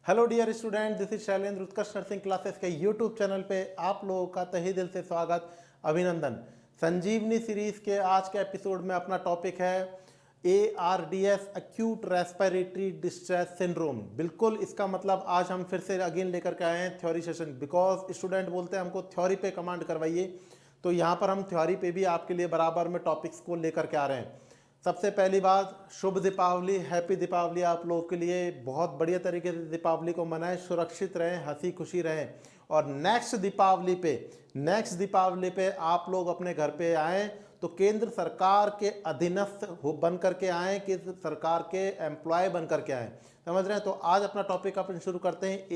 Hello dear student, this is Shailendra Utkarsh nursing classes के YouTube channel पे आप लोगों का तहे दिल से स्वागत, अभिनंदन। संजीवनी सीरीज के आज के एपिसोड में अपना टॉपिक है ARDS, acute respiratory distress syndrome. बिल्कुल इसका मतलब आज हम फिर से अगेन लेकर के आए हैं थ्योरी सेशन, बिकॉज स्टूडेंट बोलते हैं हमको थ्योरी पे कमांड करवाइए, तो यहाँ पर हम थ्योरी पे भी आपके लिए बराबर में टॉपिक्स को लेकर के आ रहे हैं। सबसे पहली बात, शुभ दीपावली, हैप्पी दीपावली आप लोगों के लिए। बहुत बढ़िया तरीके से दीपावली को मनाएं, सुरक्षित रहें, हंसी खुशी रहें। और नेक्स्ट दीपावली पे आप लोग अपने घर पे आएँ तो केंद्र सरकार के अधीनस्थ बन करके आएँ, केंद्र सरकार के एम्प्लॉय बन करके आएँ। समझ रहे हैं? तो आज अपना टॉपिक अपन शुरू करते हैं।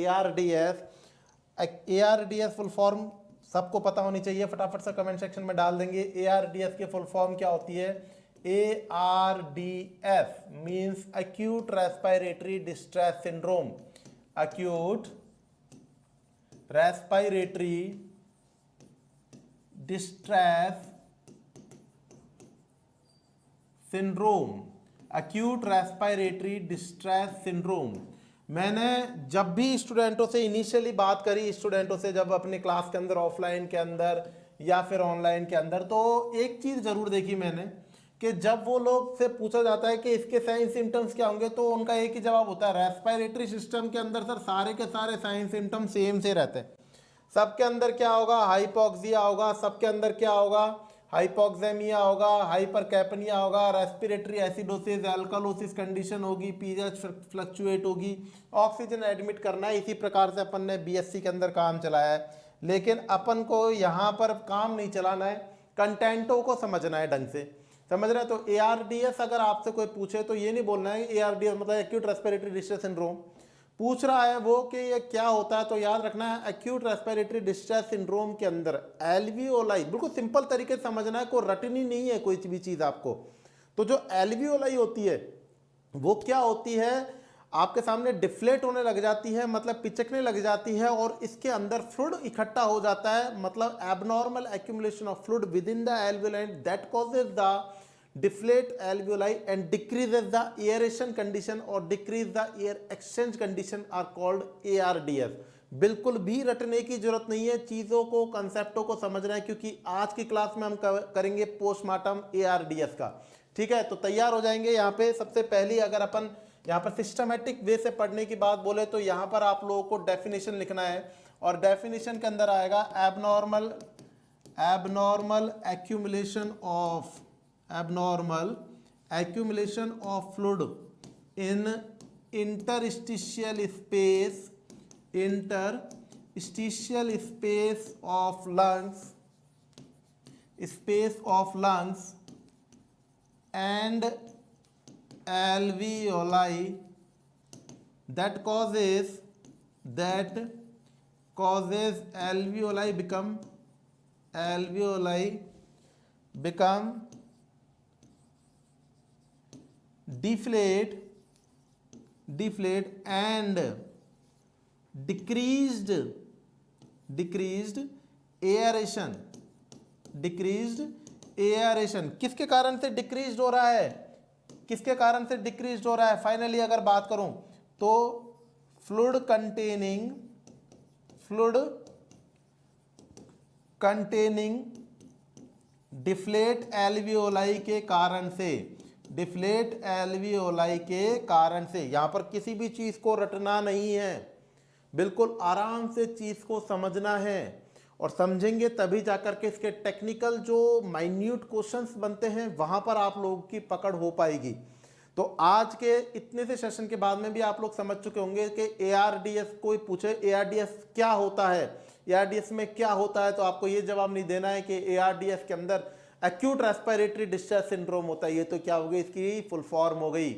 ARDS फुल फॉर्म सबको पता होनी चाहिए, फटाफट से कमेंट सेक्शन में डाल देंगे। ARDS की फुल फॉर्म क्या होती है? ARDS means acute respiratory distress syndrome. Acute respiratory distress syndrome. Acute respiratory distress syndrome. मैंने जब भी स्टूडेंटों से इनिशियली बात करी, स्टूडेंटों से जब अपने क्लास के अंदर, ऑफलाइन के अंदर या फिर ऑनलाइन के अंदर, तो एक चीज जरूर देखी मैंने कि जब वो लोग से पूछा जाता है कि इसके साइन सिम्टम्स क्या होंगे, तो उनका एक ही जवाब होता है, रेस्पिरेटरी सिस्टम के अंदर सर सारे के सारे साइन सिम्टम सेम से रहते हैं। सबके अंदर क्या होगा? हाइपोक्सिया होगा, सबके अंदर क्या होगा? हाइपोक्सेमिया होगा, हाइपरकैपनिया होगा, रेस्पिरेटरी एसिडोसिस, एल्कालोसिस कंडीशन होगी, पीएच फ्लक्चुएट होगी, ऑक्सीजन एडमिट करना है। इसी प्रकार से अपन ने बीएससी के अंदर काम चलाया है, लेकिन अपन को यहाँ पर काम नहीं चलाना है, कंटेंटों को समझना है ढंग से। समझ रहे हैं? तो ARDS अगर आपसे कोई पूछे तो ये नहीं बोलना है ARDS मतलब एक्यूट रेस्पिरेटरी डिस्ट्रेस सिंड्रोम। पूछ रहा है वो कि ये क्या होता है, तो याद रखना है एक्यूट रेस्पिरेटरी डिस्ट्रेस सिंड्रोम के अंदर एल्वियोलाई, बिल्कुल सिंपल तरीके से समझना है, कोई रटनी नहीं है कोई भी चीज आपको। तो जो एल्वियोलाई होती है वो क्या होती है? आपके सामने डिफ्लेट होने लग जाती है, मतलब पिचकने लग जाती है, और इसके अंदर फ्लूइड इकट्ठा हो जाता है, मतलब abnormal accumulation of fluid within the alveoli that causes the deflate alveoli and decreases the aeration condition और decrease the air exchange condition are called ARDS। बिल्कुल भी रटने की जरूरत नहीं है, चीजों को, कंसेप्टों को समझना है, क्योंकि आज की क्लास में हम करेंगे पोस्टमार्टम ARDS का। ठीक है, तो तैयार हो जाएंगे। यहाँ पे सबसे पहली अगर अपन यहाँ पर सिस्टमेटिक वे से पढ़ने की बात बोले तो यहाँ पर आप लोगों को डेफिनेशन लिखना है, और डेफिनेशन के अंदर आएगा abnormal accumulation of fluid in interstitial space of lungs and alveoli that causes alveoli become deflate and decreased aeration. किसके कारण से डिक्रीज हो रहा है? किसके कारण से डिक्रीज हो रहा है? फाइनली अगर बात करूं तो फ्लूइड कंटेनिंग डिफ्लेट एल्वियोलाई के कारण से। यहां पर किसी भी चीज को रटना नहीं है, बिल्कुल आराम से चीज को समझना है, और समझेंगे तभी जाकर के इसके टेक्निकल जो माइन्यूट क्वेश्चंस बनते हैं वहां पर आप लोगों की पकड़ हो पाएगी। तो आज के इतने से सेशन के बाद में भी आप लोग समझ चुके होंगे कि ARDS, कोई पूछे ARDS क्या होता है, ARDS में क्या होता है, तो आपको ये जवाब नहीं देना है कि ARDS के अंदर एक्यूट रेस्पिरेटरी डिस्ट्रेस सिंड्रोम होता है। ये तो क्या हो गई, इसकी फुल फॉर्म हो गई।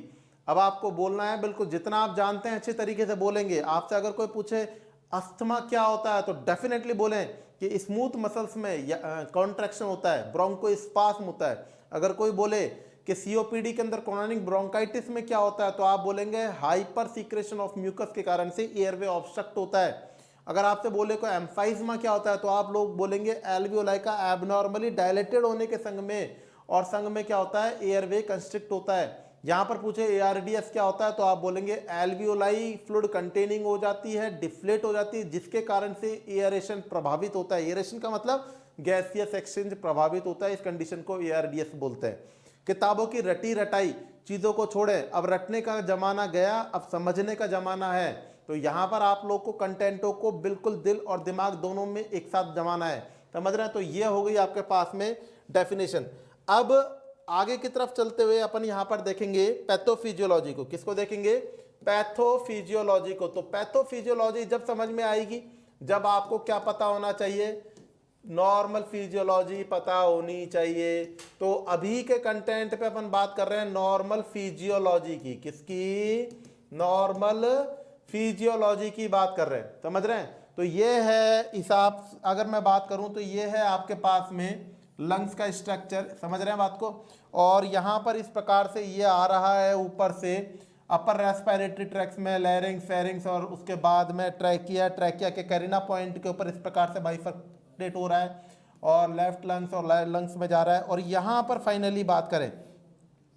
अब आपको बोलना है बिल्कुल जितना आप जानते हैं अच्छे तरीके से बोलेंगे। आपसे अगर कोई पूछे अस्थमा क्या होता है, तो डेफिनेटली बोलें कि स्मूथ मसल्स में कॉन्ट्रैक्शन होता है, ब्रोंकोस्पाज्म होता है। अगर कोई बोले कि COPD के अंदर क्रोनिक ब्रोंकाइटिस में क्या होता है, तो आप बोलेंगे हाइपर सीक्रेशन ऑफ म्यूकस के कारण से एयरवे ऑब्स्ट्रक्ट होता है। अगर आपसे बोले को एम्फाइज्मा क्या होता है, तो आप लोग बोलेंगे एल्वियोलाई का एबनॉर्मली डायलेटेड होने के संग में, और संग में क्या होता है, एयरवे कंस्ट्रिक्ट होता है। यहाँ पर पूछे ARDS क्या होता है तो आप बोलेंगे एल्वियोलाई फ्लूइड कंटेनिंग हो जाती है, डिफ्लेट हो जाती है, जिसके कारण से एयरेशन प्रभावित होता है। एयरेशन का मतलब गैसियस एक्सचेंज प्रभावित होता है, इस कंडीशन को ARDS बोलते हैं। किताबों की रटी रटाई चीजों को छोड़े, अब रटने का जमाना गया, अब समझने का जमाना है। तो यहाँ पर आप लोग को कंटेंटों को बिल्कुल दिल और दिमाग दोनों में एक साथ जमाना है, समझ रहे हैं। तो ये हो गई आपके पास में डेफिनेशन। अब आगे की तरफ चलते हुए अपन यहाँ पर देखेंगे पैथोफिजियोलॉजी को। किसको देखेंगे? पैथोफिजियोलॉजी को। तो पैथोफिजियोलॉजी जब समझ में आएगी जब आपको क्या पता होना चाहिए? नॉर्मल फिजियोलॉजी पता होनी चाहिए। तो अभी के कंटेंट पे अपन बात कर रहे हैं नॉर्मल फिजियोलॉजी की। किसकी? नॉर्मल फिजियोलॉजी की बात कर रहे हैं, समझ रहे हैं। तो ये है हिसाब, अगर मैं बात करूं तो ये है आपके पास में लंग्स का स्ट्रक्चर, समझ रहे हैं बात को। और यहां पर इस प्रकार से ये आ रहा है ऊपर से अपर रेस्पिरेटरी ट्रैक्ट में लैरिंग्स, फेरिंग्स, और उसके बाद में ट्रैकिया, ट्रैकिया के कैरिना पॉइंट के ऊपर इस प्रकार से बाइफरकेट हो रहा है और लेफ्ट लंग्स और राइट लंग्स में जा रहा है। और यहाँ पर फाइनली बात करें,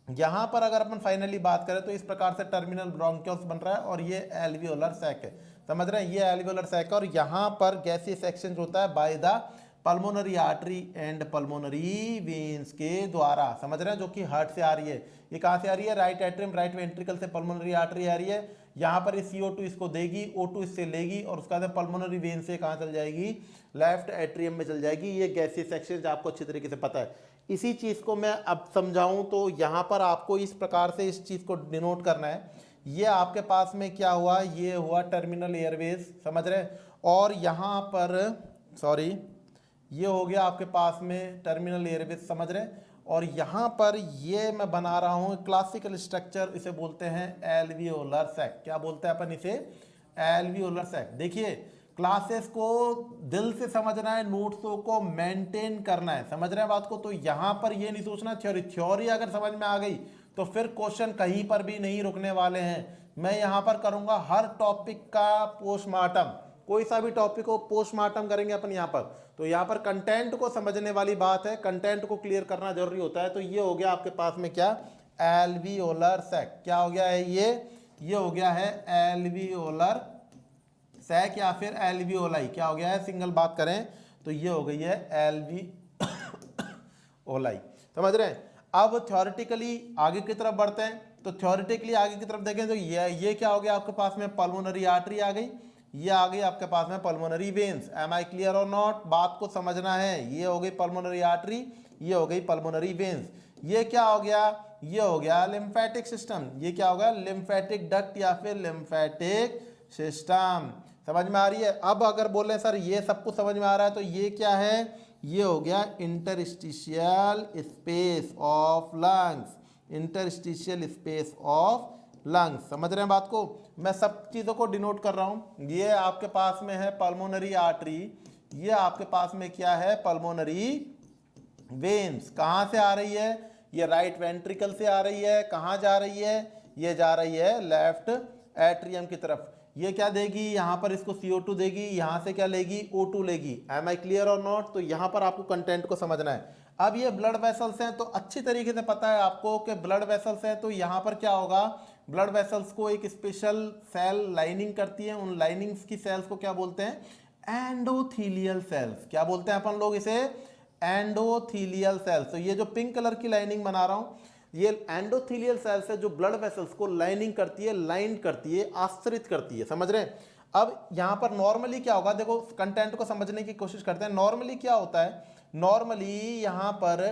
यहाँ पर अगर अपन फाइनली बात करें तो इस प्रकार से टर्मिनल ब्रोंकियल्स बन रहा है और ये एल्वियोलर सैक है, समझ रहे हैं। ये एल्वियोलर सैक है और यहाँ पर गैसियस एक्सचेंज होता है by the pulmonary artery and pulmonary veins के द्वारा, समझ रहे हैं, जो कि हार्ट से आ रही है। ये कहाँ से आ रही है? राइट एट्रियम, राइट वेंट्रिकल से पल्मोनरी आर्टरी आ रही है। यहाँ पर CO2 इसको देगी, O2 इससे लेगी और उसका पल्मोनरी वेन से कहाँ चल जाएगी? लेफ्ट एट्रियम में चल जाएगी। ये गैसियस एक्सचेंज आपको अच्छी तरीके से पता है। इसी चीज़ को मैं अब समझाऊं तो यहाँ पर आपको इस प्रकार से इस चीज़ को डिनोट करना है। ये आपके पास में क्या हुआ? ये हुआ टर्मिनल एयरवेज, समझ रहे हैं। और यहाँ पर सॉरी, ये हो गया आपके पास में टर्मिनल एयरवेज, समझ रहे हैं। और यहाँ पर ये मैं बना रहा हूँ क्लासिकल स्ट्रक्चर, इसे बोलते हैं एल्वियोलर सैक। क्या बोलते हैं अपन इसे? Alveolar sac. देखिए क्लासेस को दिल से समझना है, नोट्सों को मेंटेन करना है, समझ रहे हैं बात को। तो यहाँ पर ये नहीं सोचना थ्योरी अगर समझ में आ गई तो फिर क्वेश्चन कहीं पर भी नहीं रुकने वाले हैं। मैं यहाँ पर करूँगा हर टॉपिक का पोस्टमार्टम, कोई सा भी टॉपिक हो पोस्टमार्टम करेंगे अपन यहाँ पर। तो यहाँ पर कंटेंट को समझने वाली बात है, कंटेंट को क्लियर करना जरूरी होता है। तो ये हो गया आपके पास में क्या? Alveolar sac. क्या हो गया है ये हो गया है एल्वियोलर सैक या फिर एल्वियोलाई। क्या हो गया है? सिंगल बात करें तो ये हो गई है एल्वियोलाई, समझ रहे हैं। अब थ्योरेटिकली आगे की तरफ बढ़ते हैं। तो थ्योरेटिकली आगे की तरफ देखें तो ये क्या हो गया आपके पास में? पल्मोनरी आर्टरी आ गई, ये आ गई आपके पास में pulmonary veins. Am I clear और नॉट? बात को समझना है। ये हो गई पल्मोनरी आर्टरी, ये हो गई पल्मोनरी वेन्स। ये क्या हो गया? ये हो गया लिम्फेटिक सिस्टम। ये क्या होगा? लिम्फेटिक डक्ट या फिर लिम्फेटिक सिस्टम। समझ में आ रही है? अब अगर बोले सर ये सब कुछ समझ में आ रहा है तो ये क्या है? ये हो गया interstitial space of lungs, interstitial space of lungs, समझ रहे हैं बात को। मैं सब चीज़ों को डिनोट कर रहा हूँ। ये आपके पास में है पल्मोनरी आर्टरी, ये आपके पास में क्या है? Pulmonary veins. कहाँ से आ रही है? ये राइट वेंट्रिकल से आ रही है। कहाँ जा रही है? ये जा रही है लेफ्ट एट्रियम की तरफ। ये क्या देगी? यहाँ पर इसको CO2 देगी, यहाँ से क्या लेगी? O2 लेगी। एम आई क्लियर और नॉट? तो यहाँ पर आपको कंटेंट को समझना है। अब ये ब्लड वेसल्स हैं तो अच्छी तरीके से पता है आपको कि ब्लड वेसल्स हैं तो यहाँ पर क्या होगा? ब्लड वेसल्स को एक स्पेशल सेल लाइनिंग करती है। उन लाइनिंग्स की सेल्स को क्या बोलते हैं? Endothelial cells. क्या बोलते हैं अपन लोग इसे? Endothelial cells. तो ये जो पिंक कलर की लाइनिंग बना रहा हूँ ये एंडोथीलियल सेल्स है जो ब्लड वेसल्स को लाइनिंग करती है, लाइन करती है, आश्रित करती है, समझ रहे हैं। अब यहाँ पर नॉर्मली क्या होगा? देखो कंटेंट को समझने की कोशिश करते हैं। नॉर्मली क्या होता है? नॉर्मली यहाँ पर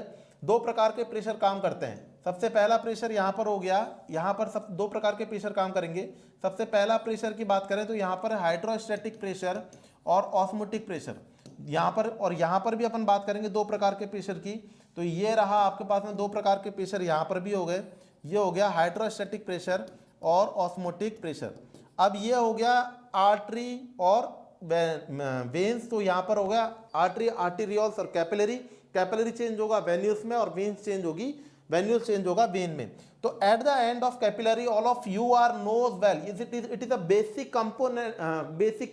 दो प्रकार के प्रेशर काम करते हैं। सबसे पहला प्रेशर यहाँ पर हो गया, यहाँ पर सब दो प्रकार के प्रेशर काम करेंगे। सबसे पहला प्रेशर की बात करें तो यहाँ पर हाइड्रोस्टैटिक प्रेशर और ऑस्मोटिक प्रेशर यहाँ पर, और यहाँ पर भी अपन बात करेंगे दो प्रकार के प्रेशर की। तो ये रहा आपके पास में दो प्रकार के प्रेशर, यहाँ पर भी हो गए। ये हो गया हाइड्रोस्टैटिक प्रेशर और ऑस्मोटिक प्रेशर। अब ये हो गया आर्टरी और वेन्स। तो यहाँ पर हो गया आर्टरी, आर्टेरियोल्स और कैपिलरी। कैपिलरी चेंज होगा वेन्यूल्स में और वेन्स चेंज होगी, वेन्यूल्स चेंज होगा वेन में। तो at the end of capillary all of you are knows well it is a basic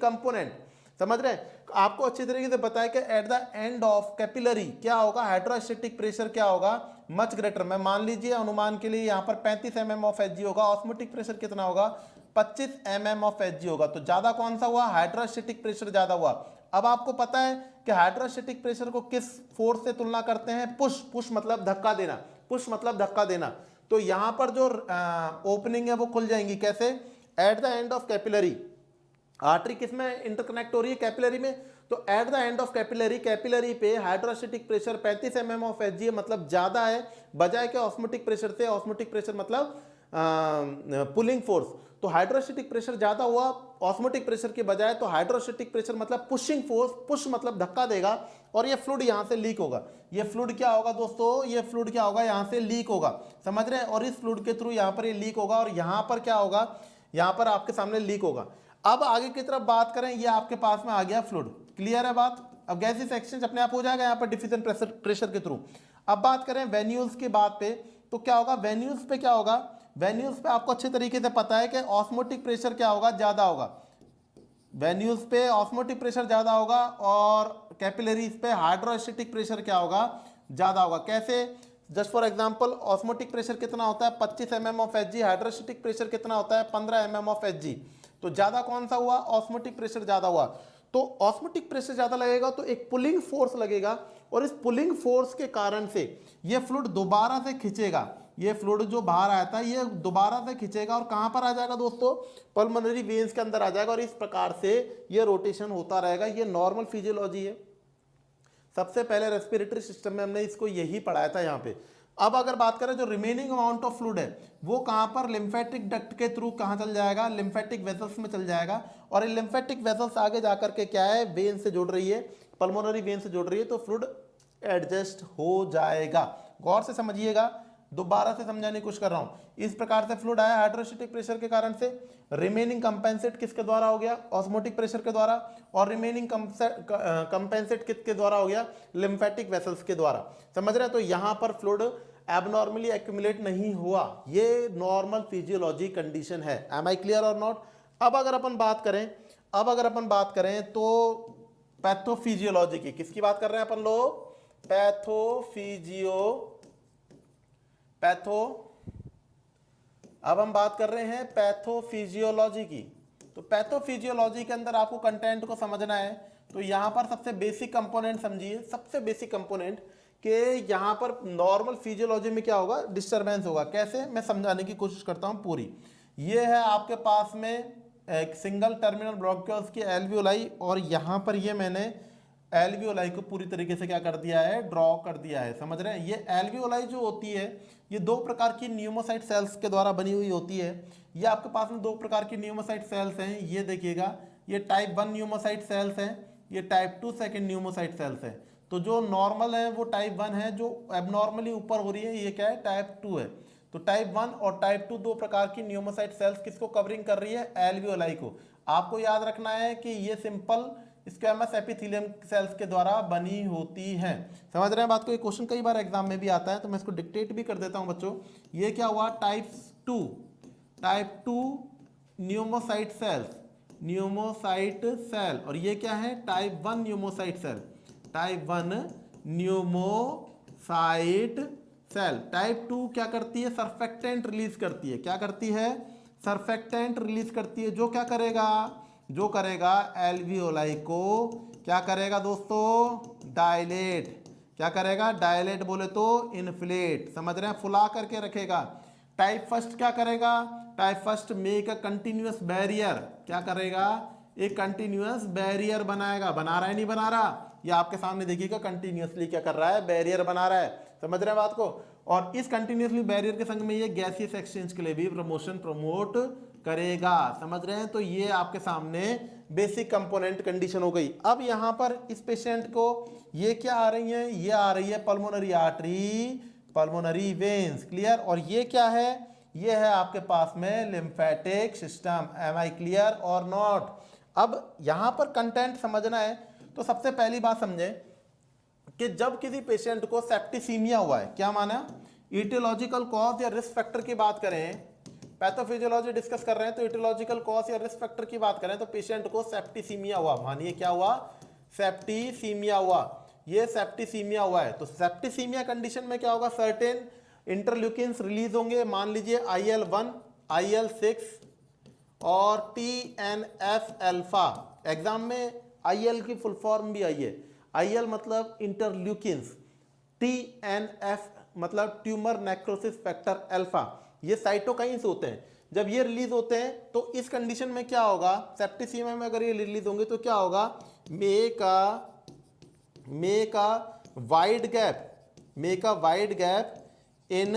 component, समझ रहे हैं। आपको अच्छी तरीके से बताया कि eight the end of capillary क्या होगा? हाइड्रोस्टैटिक प्रेशर क्या होगा? मच ग्रेटर, मैं मान लीजिए अनुमान के लिए यहाँ पर 35 mm ऑफ Hg होगा, ऑस्मोटिक प्रेशर कितना होगा 25 mm ऑफ Hg होगा, तो ज्यादा कौन सा हुआ, हाइड्रोस्टैटिक प्रेशर ज्यादा हुआ। अब आपको पता है कि हाइड्रोस्टैटिक प्रेशर को किस फोर्स से तुलना करते हैं, पुश, पुश मतलब धक्का देना, पुश मतलब धक्का देना। तो यहां पर जो ओपनिंग है वो खुल जाएंगी, कैसे, at the end of capillary, artery किसमें इंटरकनेक्ट हो रही है, कैपिलरी में, तो at the end of capillary, capillary पे हाइड्रोस्टैटिक प्रेशर 35 mm ऑफ Hg मतलब ज्यादा है बजाय के ऑस्मोटिक प्रेशर से। ऑस्मोटिक प्रेशर मतलब पुलिंग फोर्स, तो हाइड्रोस्टैटिक प्रेशर ज्यादा हुआ ऑस्मोटिक प्रेशर के बजाय, तो हाइड्रोस्टैटिक प्रेशर मतलब पुशिंग फोर्स, पुश मतलब धक्का देगा और ये फ्लूइड यहां से लीक होगा। ये फ्लूइड क्या होगा दोस्तों, ये फ्लूइड क्या होगा, यहां से लीक होगा, समझ रहे हैं, और इस फ्लूइड के थ्रू यहां पर ये लीक होगा और यहां पर क्या होगा, यहां पर आपके सामने लीक होगा। अब आगे की तरफ बात करें, ये आपके पास में आ गया फ्लूइड, क्लियर है बात। अब गैसेस एक्सचेंज अपने आप हो जाएगा यहाँ पर डिफ्यूजन प्रेशर के थ्रू। अब बात करें वेन्यूल्स की बात पे, तो क्या होगा, वेन्यूल्स पे क्या होगा, वेन्यूल्स पे आपको अच्छे तरीके से पता है कि ऑस्मोटिक प्रेशर क्या होगा, ज्यादा होगा, वेन्यूल्स पे ऑस्मोटिक प्रेशर ज्यादा होगा और कैपिलरीज पे हाइड्रोस्टैटिक प्रेशर क्या होगा, ज्यादा होगा। कैसे, just for example osmotic pressure कितना होता है 25 mm ऑफ Hg, हाइड्रोस्टैटिक प्रेशर कितना होता है 15 mm ऑफ Hg, तो ज्यादा कौन सा हुआ, ऑस्मोटिक प्रेशर ज्यादा हुआ। तो ऑस्मोटिक प्रेशर ज्यादा लगेगा तो एक पुलिंग फोर्स लगेगा और इस पुलिंग फोर्स के कारण से ये फ्लूइड दोबारा से खींचेगा, ये फ्लूइड जो बाहर आया था ये दोबारा से खींचेगा और कहां पर आ जाएगा दोस्तों, पल्मोनरी वेन्स के अंदर आ जाएगा और इस प्रकार से ये रोटेशन होता रहेगा। ये नॉर्मल फिजियोलॉजी है, सबसे पहले रेस्पिरेटरी सिस्टम में हमने इसको यही पढ़ाया था यहाँ पे। अब अगर बात करें जो रिमेनिंग अमाउंट ऑफ फ्लूइड है वो कहां पर, लिम्फेटिक डक्ट के थ्रू कहां चल जाएगा, लिम्फेटिक वेसल्स में चल जाएगा और ये लिम्फेटिक वेसल्स आगे जाकर के क्या है, वेन से जुड़ रही है, पल्मोनरी वेन से जुड़ रही है, तो फ्लूइड एडजस्ट हो जाएगा। गौर से समझिएगा, दोबारा से समझाने की कोशिश कर रहा हूं। इस प्रकार से फ्लूइड आया हाइड्रोस्टैटिक प्रेशर के कारण से, रिमेनिंग कंपेंसेट किसके द्वारा हो गया, ऑस्मोटिक प्रेशर के द्वारा, और रिमेनिंग कंपेंसेट किसके द्वारा हो गया, लिम्फेटिक वेसल्स के द्वारा, समझ रहे हैं। तो यहां पर फ्लूइड एबनॉर्मली एक्यूमुलेट नहीं हुआ, ये नॉर्मल फिजियोलॉजी कंडीशन है। एम आई क्लियर और नॉट। अब अगर अपन बात करें तो पैथोफिजियोलॉजी की, किसकी बात कर रहे हैं अपन लोग, अब हम बात कर रहे हैं पैथोफिजियोलॉजी की। तो पैथोफिजियोलॉजी के अंदर आपको कंटेंट को समझना है, तो यहां पर सबसे बेसिक कंपोनेंट समझिए, सबसे बेसिक कंपोनेंट कि यहां पर नॉर्मल फिजियोलॉजी में क्या होगा, डिस्टरबेंस होगा। कैसे, मैं समझाने की कोशिश करता हूं पूरी। ये है आपके पास में एक सिंगल टर्मिनल ब्रोंकियोल्स की एल्वियोलाई और यहां पर ये मैंने एल्वियोलाई को पूरी तरीके से क्या कर दिया है, ड्रॉ कर दिया है, समझ रहे हैं। ये एल्वियोलाई जो होती है ये दो प्रकार की न्यूमोसाइट सेल्स के द्वारा बनी हुई होती है। ये आपके पास में दो प्रकार की न्यूमोसाइट सेल्स हैं, ये देखिएगा, ये टाइप 1 न्यूमोसाइट सेल्स हैं, ये टाइप 2 सेकेंड न्यूमोसाइट सेल्स हैं। तो जो नॉर्मल है वो टाइप 1 है, जो एबनॉर्मली ऊपर हो रही है ये क्या है, टाइप 2 है। तो टाइप 1 और टाइप 2 दो प्रकार की न्यूमोसाइट सेल्स किसको कवरिंग कर रही है, एल्वियोलाई को। आपको याद रखना है कि ये सिंपल स्क्वैमस एपिथेलियम सेल्स के द्वारा बनी होती हैं, समझ रहे हैं बात को। ये क्वेश्चन कई बार एग्जाम में भी आता है, तो मैं इसको डिक्टेट भी कर देता हूं बच्चों। ये क्या हुआ, type 2 pneumocyte cells, pneumocyte cell, और ये क्या है, type 1 pneumocyte cell, type 1 pneumocyte cell. Type 2 क्या करती है, सर्फेक्टेंट रिलीज करती है, क्या करती है, सर्फेक्टेंट रिलीज करती है, जो क्या करेगा, जो करेगा एल्वियोलाई को क्या करेगा दोस्तों, डायलेट, क्या करेगा, डायलेट बोले तो इन्फ्लेट, समझ रहे हैं, फुला करके रखेगा। टाइप फर्स्ट क्या करेगा, type first make a continuous barrier, क्या करेगा, एक कंटिन्यूअस बैरियर बनाएगा, बना रहा है नहीं बना रहा, ये आपके सामने देखिएगा कंटिन्यूअसली क्या कर रहा है, बैरियर बना रहा है, समझ रहे हैं बात को। और इस कंटिन्यूअसली बैरियर के संग में ये गैसियस एक्सचेंज के लिए भी प्रमोट करेगा, समझ रहे हैं। तो ये आपके सामने बेसिक कंपोनेंट कंडीशन हो गई। अब यहां पर इस पेशेंट को ये क्या आ रही है, ये आ रही है pulmonary artery, pulmonary veins, clear. और ये क्या है, ये है आपके पास में lymphatic system. Am I clear और नॉट। अब यहां पर कंटेंट समझना है, तो सबसे पहली बात समझे कि जब किसी पेशेंट को सेप्टिसीमिया हुआ है, क्या माना, इटियोलॉजिकल कॉज या रिस्क फैक्टर की बात करें, पैथोफिजियोलॉजी डिस्कस कर रहे हैं तो इटियोलॉजिकल कॉज या रिस्क फैक्टर की बात करें तो पेशेंट को सेप्टिसीमिया हुआ, मानिए क्या हुआ, सेप्टिसीमिया हुआ। ये सेप्टिसीमिया हुआ है, तो सेप्टिसीमिया कंडीशन में क्या होगा, सर्टेन इंटरल्यूकिन्स रिलीज होंगे, मान लीजिए IL-1, IL-6 और TNF अल्फा। एग्जाम में IL की फुल फॉर्म भी आई है, IL मतलब इंटरल्यूकिन्स, TNF मतलब ट्यूमर नेक्रोसिस फैक्टर अल्फा, ये साइटोकाइंस होते हैं। जब ये रिलीज होते हैं तो इस कंडीशन में क्या होगा, सेप्टिसीमिया में अगर ये रिलीज होंगे तो क्या होगा, make a wide gap in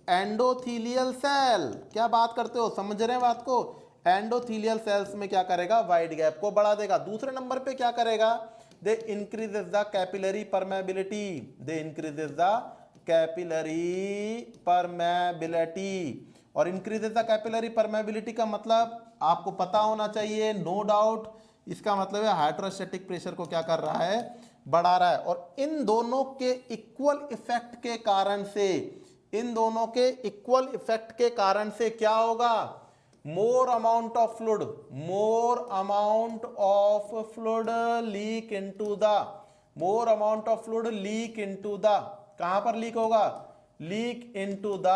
endothelial cell. क्या बात करते हो, समझ रहे हैं बात को, एंडोथीलियल सेल्स में क्या करेगा, वाइड गैप को बढ़ा देगा। दूसरे नंबर पे क्या करेगा, दे इंक्रीजेस द कैपिलरी परमेबिलिटी, और इंक्रीजेस द कैपिलरी परमेबिलिटी का मतलब आपको पता होना चाहिए, नो डाउट, इसका मतलब है हाइड्रोस्टैटिक प्रेशर को क्या कर रहा है, बढ़ा रहा है। और इन दोनों के इक्वल इफेक्ट के कारण से क्या होगा, more amount of fluid leak into the कहां पर लीक होगा, leak into the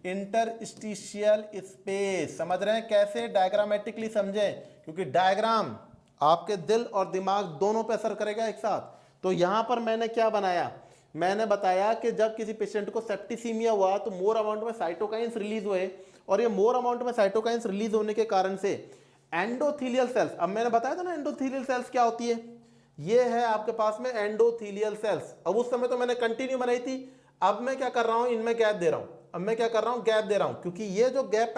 interstitial space. समझ रहे हैं कैसे, डायग्रामेटिकली समझें, क्योंकि डायग्राम आपके दिल और दिमाग दोनों पे असर करेगा एक साथ। तो यहां पर मैंने क्या बनाया, मैंने बताया कि जब किसी पेशेंट को सेप्टिसीमिया हुआ तो मोर अमाउंट में साइटोकाइंस रिलीज हुए, और ये मोर अमाउंट में साइटोकाइंस रिलीज होने के कारण से एंडोथीलियल सेल्स, अब मैंने बताया था ना एंडोथीलियल सेल्स क्या होती है, ये है आपके पास में एंडोथीलियल सेल्स। अब उस समय तो मैंने कंटिन्यू बनाई थी, अब मैं क्या कर रहा हूं, इनमें गैप दे रहा हूं, गैप दे रहा हूं, क्योंकि ये जो गैप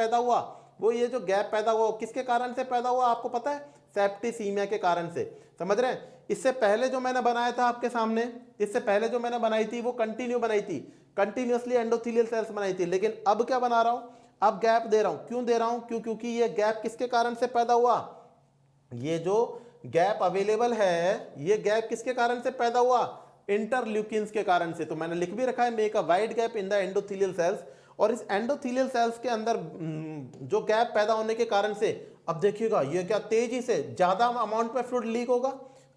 पैदा हुआ किसके कारण से पैदा हुआ आपको पता है, सेप्टिसीमिया के कारण से। समझ रहे हैं, इससे पहले जो मैंने बनाया था आपके सामने, इससे पहले जो मैंने बनाई थी वो कंटिन्यूअसली एंडोथीलियल सेल्स बनाई थी, लेकिन अब क्या बना रहा हूं, अब गैप दे रहा हूं। क्यों दे रहा हूं, क्योंकि ये गैप किसके कारण से पैदा हुआ, ये जो गैप अवेलेबल है, ये गैप किसके कारण से पैदा हुआ, इंटरल्यूकिन्स के कारण से। तो मैंने लिख भी रखा है, make a wide gap in the endothelial cells, और इस एंडोथीलियल सेल्स के अंदर जो गैप पैदा होने के कारण से, अब देखिएगा ये क्या तेजी से ज्यादा अमाउंट में फ्लूइड लीक होगा,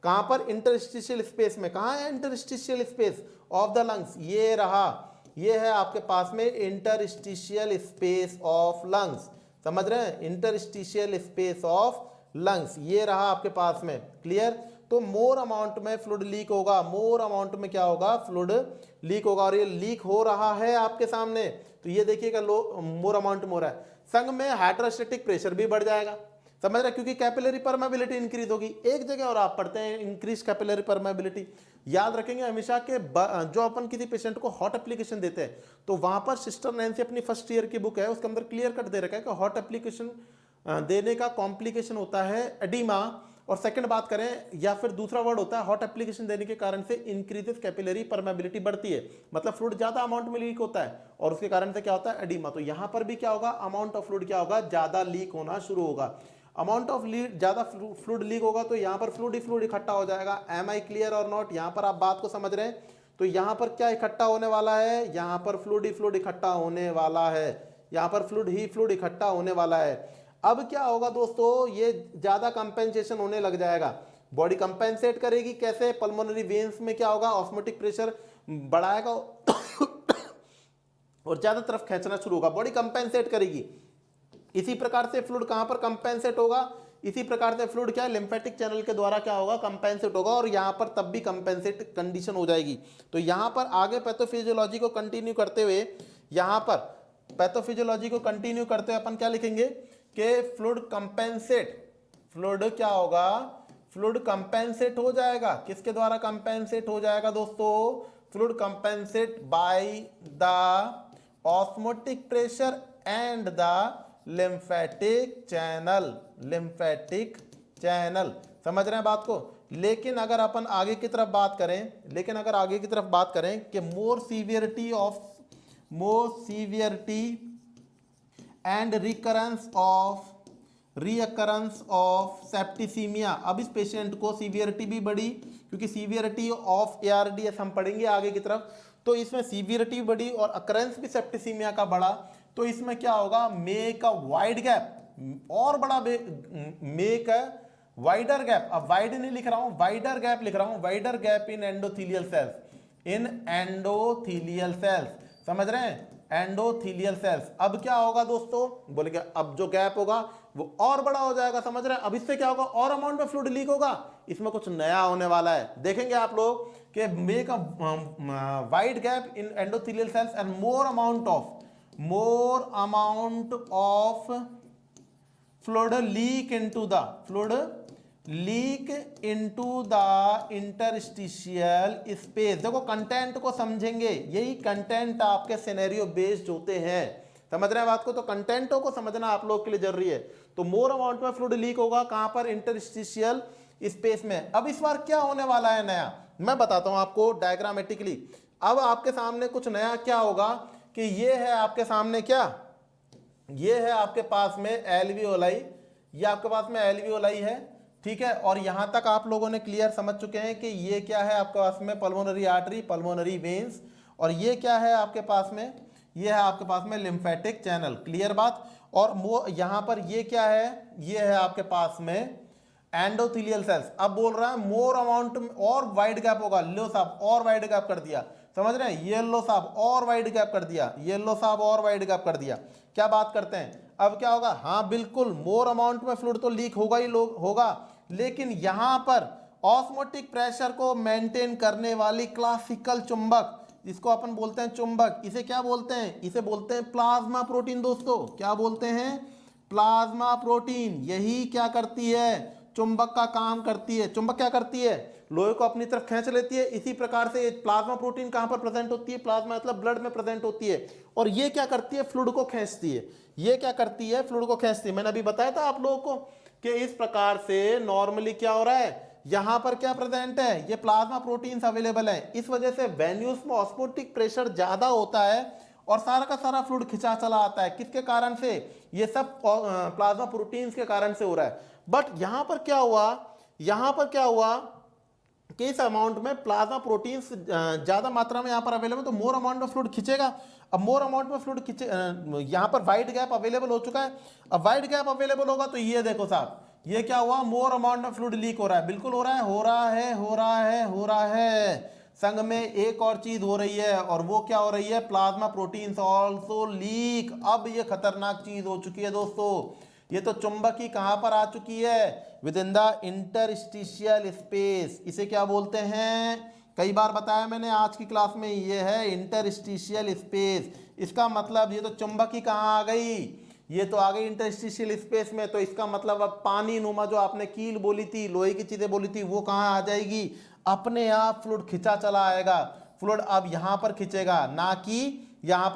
कहां पर, इंटरस्टिशियल स्पेस में। कहां है interstitial space of the lungs, ये रहा, ये है आपके पास में इंटरस्टिशियल स्पेस ऑफ लंग्स। समझ रहे हैं, इंटरस्टिशियल स्पेस ऑफ लंग्स, ये रहा आपके पास में, क्लियर। तो मोर अमाउंट में फ्लूइड लीक होगा, मोर अमाउंट में क्या होगा, फ्लूइड लीक होगा, और ये लीक हो रहा है आपके सामने। तो ये देखिएगा मोर अमाउंट में हो रहा है, संग में हाइड्रोस्टैटिक प्रेशर भी बढ़ जाएगा। समझ रहे, क्योंकि कैपिलरी परमेबिलिटी इंक्रीज होगी। एक जगह और आप पढ़ते हैं इंक्रीज कैपिलरी परमेबिलिटी, याद रखेंगे हमेशा के जो अपन किसी पेशेंट को हॉट एप्लीकेशन देते हैं तो वहां पर सिस्टर नैन्सी अपनी फर्स्ट ईयर की बुक है उसके अंदर क्लियर कट दे रखा है कि हॉट एप्लीकेशन देने का कॉम्प्लिकेशन होता है एडिमा, और सेकंड बात करें या फिर दूसरा वर्ड होता है हॉट एप्लीकेशन देने के कारण से इंक्रीजेस कैपिलरी परमेबिलिटी बढ़ती है, मतलब फ्लूइड ज्यादा अमाउंट में लीक होता है और उसके कारण से क्या होता है, एडिमा। तो यहां पर भी क्या होगा, अमाउंट ऑफ फ्लूइड क्या होगा, ज्यादा लीक होना शुरू होगा। अमाउंट ऑफ ज्यादा फ्लूइड लीक होगा तो यहां पर फ्लूइड इकट्ठा हो जाएगा। एम आई क्लियर और नॉट, यहां पर आप बात को समझ रहे हैं। तो यहां पर क्या इकट्ठा होने वाला है, यहां पर फ्लूइड इकट्ठा होने वाला है, यहां पर फ्लूइड इकट्ठा होने वाला है। अब क्या होगा दोस्तों, ये ज्यादा कंपेंसेशन होने लग जाएगा, बॉडी कंपेंसेट करेगी कैसे, पल्मोनरी वेन्स में क्या होगा, ऑस्मोटिक प्रेशर बढ़ाएगा और ज्यादा तरफ खींचना शुरू होगा, बॉडी कंपेंसेट करेगी। इसी प्रकार से फ्लूइड कहां पर कंपेंसेट होगा, इसी प्रकार से फ्लूइड क्या लिम्फेटिक चैनल के द्वारा क्या होगा, कंपेंसेट होगा, और यहां पर तब भी कंपेंसेट कंडीशन हो जाएगी। तो यहां पर आगे पैथोफिजियोलॉजी को कंटिन्यू करते हुए, यहां पर पैथोफिजियोलॉजी को कंटिन्यू करते हुए अपन क्या लिखेंगे कि फ्लूइड क्या होगा, फ्लूइड कंपेंसेट हो जाएगा, किसके द्वारा कंपेंसेट हो जाएगा दोस्तों, fluid compensate by the osmotic pressure and the lymphatic channel. समझ रहे हैं बात को। लेकिन अगर अपन आगे की तरफ बात करें, कि more severity and recurrence of septicaemia. अब इस पेशेंट को सीवियरिटी भी बढ़ी, क्योंकि सीवियरिटी ऑफ ARDS हम पढ़ेंगे आगे की तरफ, तो इसमें सीवियरिटी बढ़ी और अकरेंस भी सेप्टिसीमिया का बढ़ा। तो इसमें क्या होगा, मेक अ वाइड गैप, और बड़ा मेक अ वाइडर गैप, अब वाइड नहीं लिख रहा हूं, वाइडर गैप लिख रहा हूं, wider gap in endothelial cells, in endothelial cells, समझ रहे हैं, एंडोथीलियल सेल्स। अब क्या होगा दोस्तों, बोलेंगे अब जो गैप होगा वो और बड़ा हो जाएगा, समझ रहे हैं। अब इससे क्या होगा, और अमाउंट में फ्लूइड लीक होगा, इसमें कुछ नया होने वाला है, देखेंगे आप लोग कि make a wide gap in endothelial cells and more amount of fluid leak into the interstitial space. देखो कंटेंट को समझेंगे, यही कंटेंट आपके सिनेरियो बेस्ड होते हैं, समझ रहे हैं बात को, तो कंटेंटों को समझना आप लोग के लिए जरूरी है। तो मोर अमाउंट में फ्लूइड लीक होगा कहां पर, इंटरस्टिशियल स्पेस में। अब इस बार क्या होने वाला है नया, मैं बताता हूं आपको डायग्रामेटिकली। अब आपके सामने कुछ नया क्या होगा कि ये है आपके सामने, क्या ये है आपके पास में एल्वियोलाई, ये आपके पास में एल्वियोलाई है, ठीक है। और यहां तक आप लोगों ने क्लियर समझ चुके हैं कि ये क्या है आपके पास में, पल्मोनरी आर्टरी, पल्मोनरी वेन्स, और ये क्या है आपके पास में, ये है आपके पास में लिम्फेटिक चैनल, क्लियर बात। और यहां पर ये क्या है, ये है आपके पास में एंडोथीलियल सेल्स। अब बोल रहा है मोर अमाउंट में और वाइड गैप होगा, लो साहब और वाइड गैप कर दिया, समझ रहे हैं, ये लो साहब और वाइड गैप कर दिया, ये लो साहब और वाइड गैप कर दिया। क्या बात करते हैं, अब क्या होगा, हाँ बिल्कुल मोर अमाउंट में फ्लूइड तो लीक होगा ही होगा, लेकिन यहां पर ऑस्मोटिक प्रेशर को मेंटेन करने वाली क्लासिकल चुंबक, इसको अपन बोलते हैं चुंबक, इसे क्या बोलते हैं, इसे बोलते हैं प्लाज्मा प्रोटीन। दोस्तों क्या बोलते हैं, प्लाज्मा प्रोटीन। यही क्या करती है, चुंबक का काम करती है। चुंबक क्या करती है, लोहे को अपनी तरफ खींच लेती है। इसी प्रकार से प्लाज्मा प्रोटीन कहां पर प्रेजेंट होती है, प्लाज्मा मतलब ब्लड में प्रेजेंट होती है, और ये क्या करती है, फ्लूइड को खींचती है। ये क्या करती है, फ्लूइड को खींचती है। मैंने अभी बताया था आप लोगों को कि इस प्रकार से नॉर्मली क्या हो रहा है, यहां पर क्या प्रेजेंट है, ये प्लाज्मा प्रोटीन्स अवेलेबल है। इस वजह से वेन्यूज में ऑस्मोटिक प्रेशर ज्यादा होता है और सारा का सारा फ्लूइड खिंचा चला आता है। किसके कारण से, ये सब प्लाज्मा प्रोटीन्स के कारण से हो रहा है। बट यहां पर क्या हुआ, यहां पर क्या हुआ कि इस अमाउंट में प्लाज्मा प्रोटीन्स ज्यादा मात्रा में यहां पर अवेलेबल, तो मोर अमाउंट में फ्लूइड खींचेगा। अब मोर अमाउंट में फ्लूइड खींचे, यहां पर वाइड गैप अवेलेबल हो चुका है। अब वाइड गैप अवेलेबल होगा तो ये देखो साहब, ये क्या हुआ, मोर अमाउंट में फ्लूइड लीक हो रहा है, बिल्कुल हो रहा है, हो रहा है, हो रहा है, हो रहा है। संग में एक और चीज हो रही है, और वो क्या हो रही है, प्लाज्मा प्रोटीन्स आल्सो लीक। अब ये खतरनाक चीज हो चुकी है दोस्तों, ये तो चुंबक ही कहां पर आ चुकी है, with in the interstitial space. इसे क्या बोलते हैं, कई बार बताया मैंने आज की क्लास में, ये है इंटरस्टिशियल स्पेस। इसका मतलब ये तो चुंबक ही कहां आ गई, ये तो आ गई इंटरस्टिशियल स्पेस में। तो इसका मतलब अब पानी नुमा जो आपने कील बोली थी, लोहे की चीजें बोली थी, वो कहां आ जाएगी, अपने आप फ्लूइड खिंचा चला आएगा। फ्लूइड अब यहां पर खिंचेगा, ना कि यहां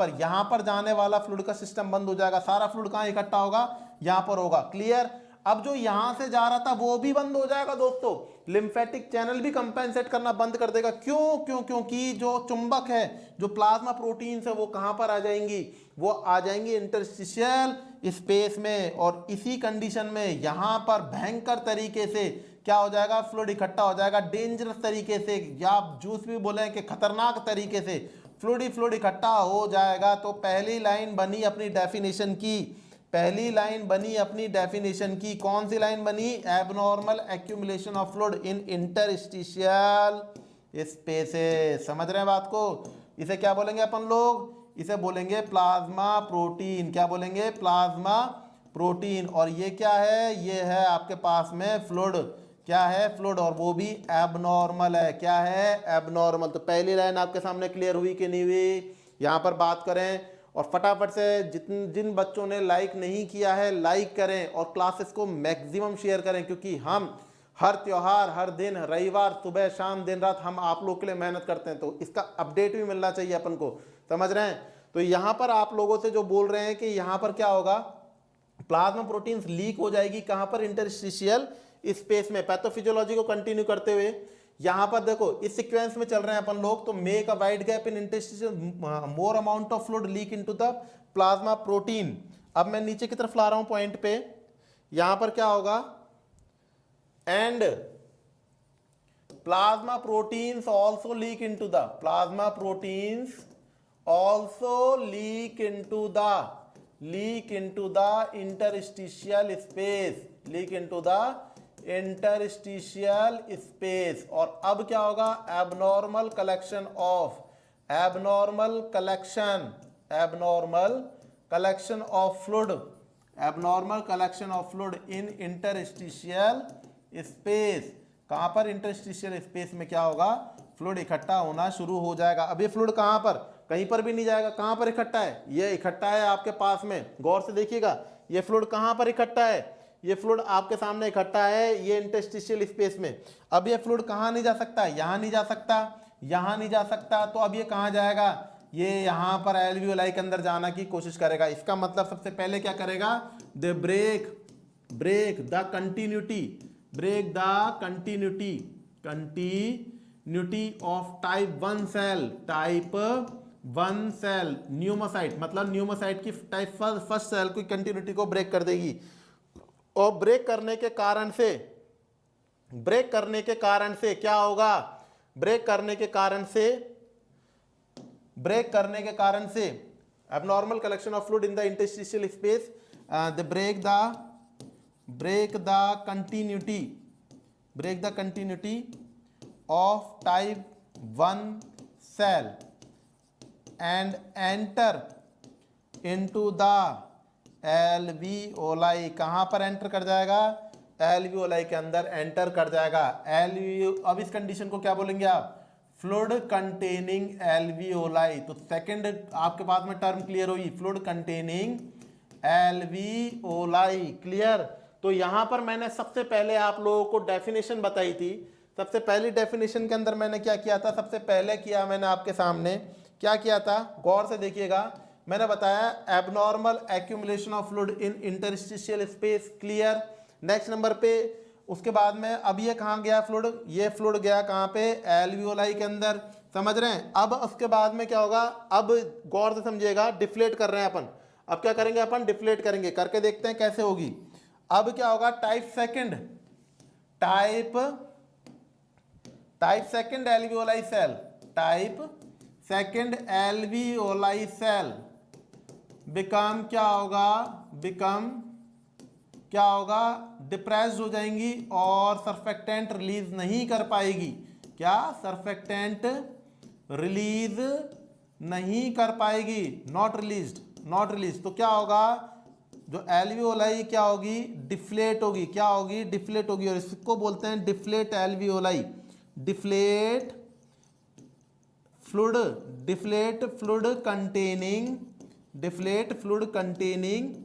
पर जाने वाला फ्लूइड का सिस्टम बंद हो जाएगा। सारा फ्लूइड कहां इकट्ठा होगा, यहां पर होगा, क्लियर। अब जो यहां से जा रहा था वो भी बंद हो जाएगा दोस्तों, लिम्फेटिक चैनल भी कंपेंसेट करना बंद कर देगा। क्योंकि जो चुंबक है, जो प्लाज्मा प्रोटीन्स है, वो कहां पर आ जाएंगी, वो आ जाएंगी इंटरस्टिशियल स्पेस में। और इसी कंडीशन में यहां पर भयंकर तरीके से क्या हो जाएगा, फ्लूइड इकट्ठा हो जाएगा, डेंजरस तरीके से, या आप जूस भी बोले कि खतरनाक तरीके से फ्लूइड इकट्ठा हो जाएगा। तो पहली लाइन बनी अपनी डेफिनेशन की, पहली लाइन बनी अपनी डेफिनेशन की, कौन सी लाइन बनी, abnormal accumulation of fluid in interstitial spaces. समझ रहे हैं बात को, इसे क्या बोलेंगे अपन लोग, इसे बोलेंगे प्लाज्मा प्रोटीन। क्या बोलेंगे, प्लाज्मा प्रोटीन। और ये क्या है, ये है आपके पास में फ्लूइड, क्या है, फ्लूइड, और वो भी एबनॉर्मल है। क्या है, एबनॉर्मल। तो पहली लाइन आपके सामने क्लियर हुई कि नहीं हुई, यहां पर बात करें। और फटाफट से जिन बच्चों ने लाइक नहीं किया है, लाइक करें और क्लासेस को मैक्सिमम शेयर करें, क्योंकि हम हर त्योहार, हर दिन, रविवार, सुबह शाम, दिन रात हम आप लोग के लिए मेहनत करते हैं, तो इसका अपडेट भी मिलना चाहिए अपन को, समझ रहे हैं। तो यहां पर आप लोगों से जो बोल रहे हैं कि यहां पर क्या होगा, प्लाज्मा प्रोटीन्स लीक हो जाएगी कहां पर, इंटरस्टिशियल स्पेस में। पैथोफिजियोलॉजी को कंटिन्यू करते हुए यहां पर देखो इस सीक्वेंस में चल रहे हैं अपन लोग। तो make a wide gap in interstitial, more amount of fluid leak into the plasma protein. अब मैं नीचे की तरफ ला रहा हूं पॉइंट पे, यहां पर क्या होगा, and plasma proteins also leak into the, plasma proteins also leak into the interstitial space, leak into the interstitial space. और अब क्या होगा, abnormal collection of fluid in interstitial space. कहां पर, इंटरस्टिशियल स्पेस में क्या होगा, फ्लूइड इकट्ठा होना शुरू हो जाएगा। अब ये फ्लूइड कहां पर, कहीं पर भी नहीं जाएगा, कहां पर इकट्ठा है, ये इकट्ठा है आपके पास में। गौर से देखिएगा, ये फ्लूइड कहां पर इकट्ठा है, ये फ्लूइड आपके सामने इकट्ठा है, ये इंटरस्टिशियल स्पेस में। अब ये फ्लूइड कहां नहीं जा सकता, यहां नहीं जा सकता, यहां नहीं जा सकता, तो अब ये कहां जाएगा, ये यहां पर एल्वियोलाई के अंदर जाना की कोशिश करेगा। इसका मतलब सबसे पहले क्या करेगा, the break the continuity of type 1 cell pneumocyte, मतलब न्यूमोसाइट की टाइप फर्स्ट सेल की कंटिन्यूटी को ब्रेक कर देगी। और ब्रेक करने के कारण से क्या होगा, ब्रेक करने के कारण से abnormal collection of fluid in the interstitial space, they break the continuity of type 1 cell and enter into the alveoli। कहां पर एंटर कर जाएगा, एल्वियोलाई के अंदर एंटर कर जाएगा। अब इस कंडीशन को क्या बोलेंगे आप, फ्लूइड कंटेनिंग एल्वियोलाई। तो सेकंड आपके पास में टर्म क्लियर हुई, फ्लूइड कंटेनिंग एल्वियोलाई। क्लियर। तो यहां पर मैंने सबसे पहले आप लोगों को डेफिनेशन बताई थी। सबसे पहली डेफिनेशन के अंदर मैंने क्या किया था, सबसे पहले किया मैंने आपके सामने क्या किया था, गौर से देखिएगा, मैंने बताया abnormal accumulation of fluid in interstitial space. Clear. Next number पे उसके बाद में अब ये कहाँ गया फ्लूइड, ये फ्लूइड गया कहाँ पे, एल्वियोलाई के अंदर। समझ रहे हैं। अब उसके बाद में क्या होगा, अब गौर से समझिएगा, डिफ्लेट कर रहे हैं अपन। अब क्या करेंगे अपन, डिफ्लेट करेंगे, करके देखते हैं कैसे होगी। अब क्या होगा, type second alveoli cell become क्या होगा, डिप्रेस्ड हो जाएंगी और सर्फेक्टेंट रिलीज नहीं कर पाएगी। क्या, सर्फेक्टेंट रिलीज नहीं कर पाएगी, नॉट रिलीज। तो क्या होगा, जो एल्वियोलाई क्या होगी, डिफ्लेट होगी। क्या होगी, डिफ्लेट होगी। और इसको बोलते हैं deflate alveoli, deflate fluid containing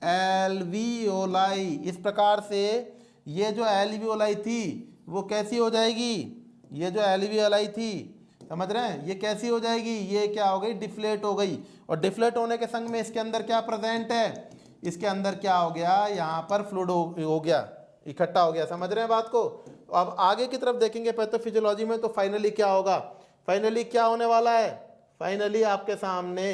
alveoli. इस प्रकार से ये जो एल्वियोलाई थी वो कैसी हो जाएगी, ये जो एल्वियोलाई थी, समझ रहे हैं, ये कैसी हो जाएगी, ये क्या हो गई, डिफ्लेट हो गई। और डिफ्लेट होने के संग में इसके अंदर क्या प्रेजेंट है, इसके अंदर क्या हो गया, यहाँ पर फ्लूइड हो गया, इकट्ठा हो गया। समझ रहे हैं बात को। अब आगे की तरफ देखेंगे पैथोफिजियोलॉजी में, तो फाइनली क्या होगा, फाइनली क्या होने वाला है, फाइनली आपके सामने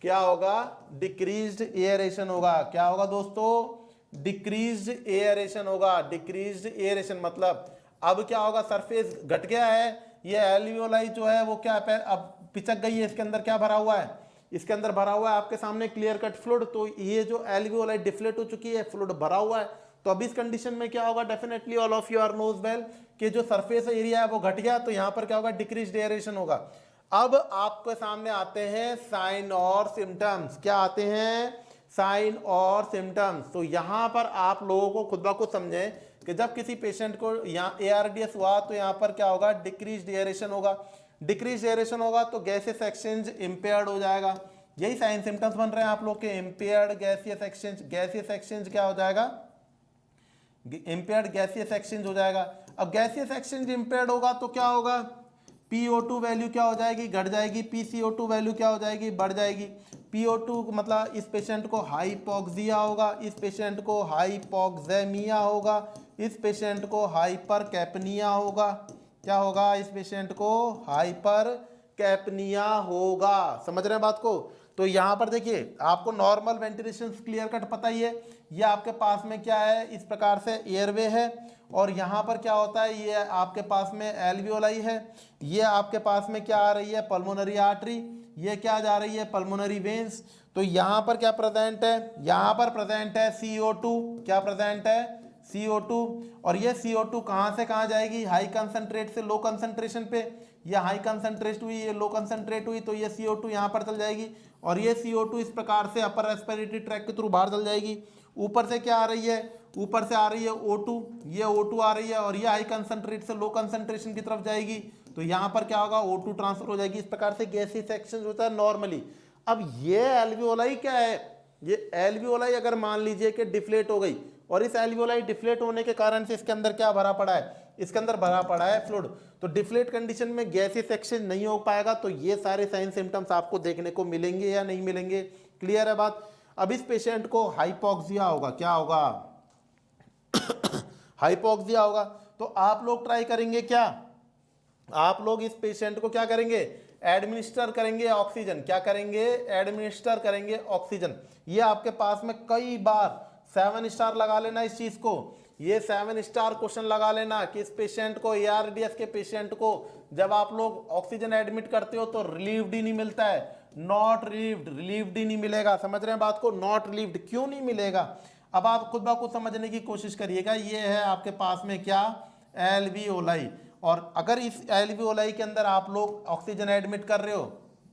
क्या होगा, डिक्रीज्ड एयरेशन होगा। क्या होगा दोस्तों, डिक्रीज्ड एयरेशन होगा। डिक्रीज्ड एयरेशन मतलब अब क्या होगा, सरफेस घट गया है, ये एल्वियोलाई जो है वो क्या है, अब पिचक गई है। इसके अंदर क्या भरा हुआ है, इसके अंदर भरा हुआ है आपके सामने क्लियर कट फ्लूइड। तो ये जो एल्वियोलाई डिफ्लेट हो चुकी है, फ्लूइड भरा हुआ है। तो अब इस कंडीशन में क्या होगा, definitely all of you are knows well कि जो सरफेस एरिया है वो घट गया, तो यहाँ पर क्या होगा, डिक्रीज्ड एयरेशन होगा। अब आपके सामने आते हैं साइन और सिम्टम्स। क्या आते हैं, साइन और सिम्टम्स। तो यहाँ पर आप लोगों को खुद ब खुद समझें कि जब किसी पेशेंट को यहाँ ARDS हुआ तो यहाँ पर क्या होगा, डिक्रीज्ड एयरेशन होगा। डिक्रीज्ड एयरेशन होगा तो गैसियस एक्सचेंज इम्पेयर्ड हो जाएगा। यही साइन सिम्टम्स बन रहे हैं आप लोग के, impaired gaseous exchange. Gaseous exchange क्या हो जाएगा, इम्पेयर्ड गैसियस एक्सचेंज हो जाएगा। अब गैसियस एक्सचेंज इम्पेयर्ड होगा तो क्या होगा, PO2 वैल्यू क्या हो जाएगी, घट जाएगी। PCO2 वैल्यू क्या हो जाएगी, बढ़ जाएगी। PO2 मतलब इस पेशेंट को हाइपोक्सिया होगा, इस पेशेंट को हाइपोक्सेमिया होगा, इस पेशेंट को हाइपरकैपनिया होगा। क्या होगा, इस पेशेंट को हाइपरकैपनिया होगा। समझ रहे हैं बात को। तो यहाँ पर देखिए आपको नॉर्मल वेंटिलेशन क्लियर कट पता ही है। ये आपके पास में क्या है, इस प्रकार से एयरवे है, और यहाँ पर क्या होता है, ये आपके पास में एल्वियोलाई है, ये आपके पास में क्या आ रही है, पल्मोनरी आर्टरी, ये क्या जा रही है, पल्मोनरी वेन्स। तो यहाँ पर क्या प्रेजेंट है, यहाँ पर प्रेजेंट है CO2। क्या प्रेजेंट है, CO2, और ये CO2 कहाँ से कहाँ जाएगी, हाई कंसंट्रेट से लो कंसंट्रेशन पे, ये हाई कंसंट्रेट हुई, ये लो कंसंट्रेट हुई, तो ये CO2 यहाँ पर चल जाएगी, और ये CO2 इस प्रकार से अपर रेस्पिरेटरी ट्रैक के थ्रू बाहर चल जाएगी। ऊपर से क्या आ रही है, ऊपर से आ रही है O2, ये O2 आ रही है, और ये हाई कंसंट्रेट से लो कंसंट्रेशन की तरफ जाएगी, तो यहाँ पर क्या होगा, O2 ट्रांसफर हो जाएगी। इस प्रकार से गैसीय सेक्शन होता है नॉर्मली। अब ये एल्वियोलाई क्या है, ये एल्वियोलाई अगर मान लीजिए कि डिफ्लेट हो गई, और इस एल्वियोलाई डिफ्लेट होने के कारण से इसके अंदर क्या भरा पड़ा है, इसके अंदर भरा पड़ा है फ्लूइड, तो डिफ्लेट कंडीशन में गैसीय सेक्शन नहीं हो पाएगा, तो ये सारे साइन सिम्टम्स आपको देखने को मिलेंगे या नहीं मिलेंगे, क्लियर है बात। अब इस पेशेंट को हाइपोक्सिया होगा, क्या होगा हाइपोक्सिया होगा, तो आप लोग ट्राई करेंगे क्या, आप लोग इस पेशेंट को क्या करेंगे, एडमिनिस्टर करेंगे ऑक्सीजन, क्या करेंगे, एडमिनिस्टर करेंगे ऑक्सीजन। ये आपके पास में कई बार 7 स्टार लगा लेना इस चीज को, ये 7 स्टार क्वेश्चन लगा लेना कि इस पेशेंट को, ARDS के पेशेंट को जब आप लोग ऑक्सीजन एडमिट करते हो तो रिलीव्ड ही नहीं मिलता है, नॉट रिलीव्ड, रिलीव्ड ही नहीं मिलेगा, समझ रहे हैं बात को, नॉट रिलीव्ड क्यों नहीं मिलेगा। अब आप खुद ब खुद समझने की कोशिश करिएगा। ये है आपके पास में क्या, एल्वियोलाई, और अगर इस एल्वियोलाई के अंदर आप लोग ऑक्सीजन एडमिट कर रहे हो